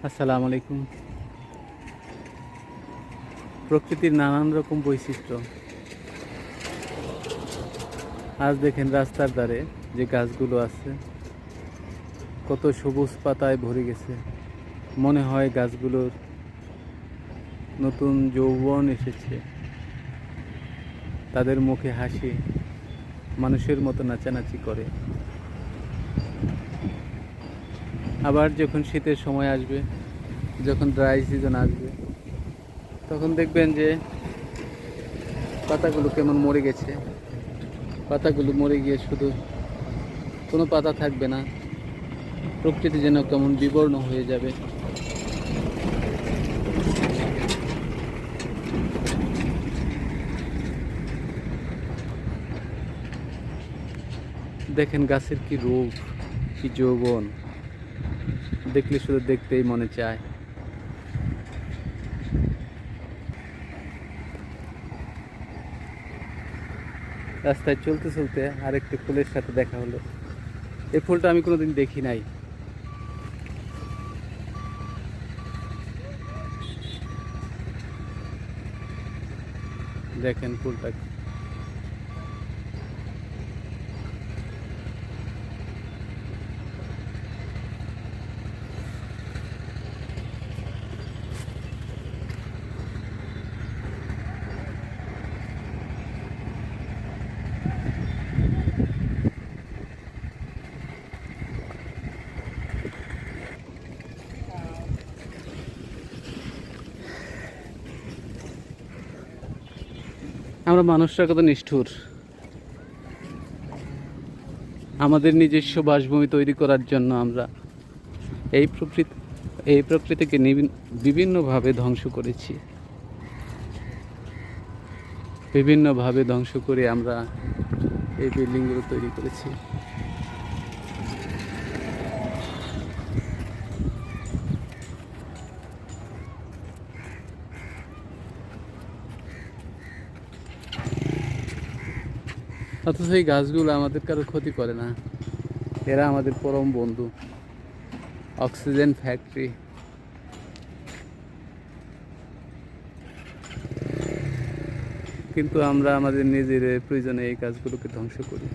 আসসালামু আলাইকুম। প্রকৃতির নানান রকম বৈশিষ্ট্য। আজ দেখেন রাস্তার ধারে যে গাছগুলো আছে কত সবুজ পাতায় ভরে গেছে। মনে হয় গাছগুলোর নতুন যৌবন এসেছে। তাদের মুখে হাসি, মানুষের মতো নাচানাচি করে। আবার যখন শীতের সময় আসবে, যখন ড্রাই সিজন আসবে, তখন দেখবেন যে পাতাগুলো কেমন মরে গেছে। পাতাগুলো মরে গিয়ে শুধু কোনো পাতা থাকবে না, প্রকৃতি যেন কেমন বিবর্ণ হয়ে যাবে। দেখেন গাছের কি রূপ, কি যৌবন, দেখলে শুধু দেখতেই মনে চায়। রাস্তায় চলতে চলতে আরেকটি ফুলের সাথে দেখা হলো। এই ফুলটা আমি কোনোদিন দেখি নাই। দেখেন ফুলটা আমরা মানুষরা কত নিষ্ঠুর। আমাদের নিজস্ব বাসভূমি তৈরি করার জন্য আমরা এই প্রকৃতিকে বিভিন্নভাবে ধ্বংস করেছি। বিভিন্নভাবে ধ্বংস করে আমরা এই বিল্ডিংগুলো তৈরি করেছি। অথচ এই গাছগুলো আমাদের কারো ক্ষতি করে না। এরা আমাদের পরম বন্ধু, অক্সিজেন ফ্যাক্টরি। কিন্তু আমরা আমাদের নিজের প্রয়োজনে এই গাছগুলোকে ধ্বংস করি।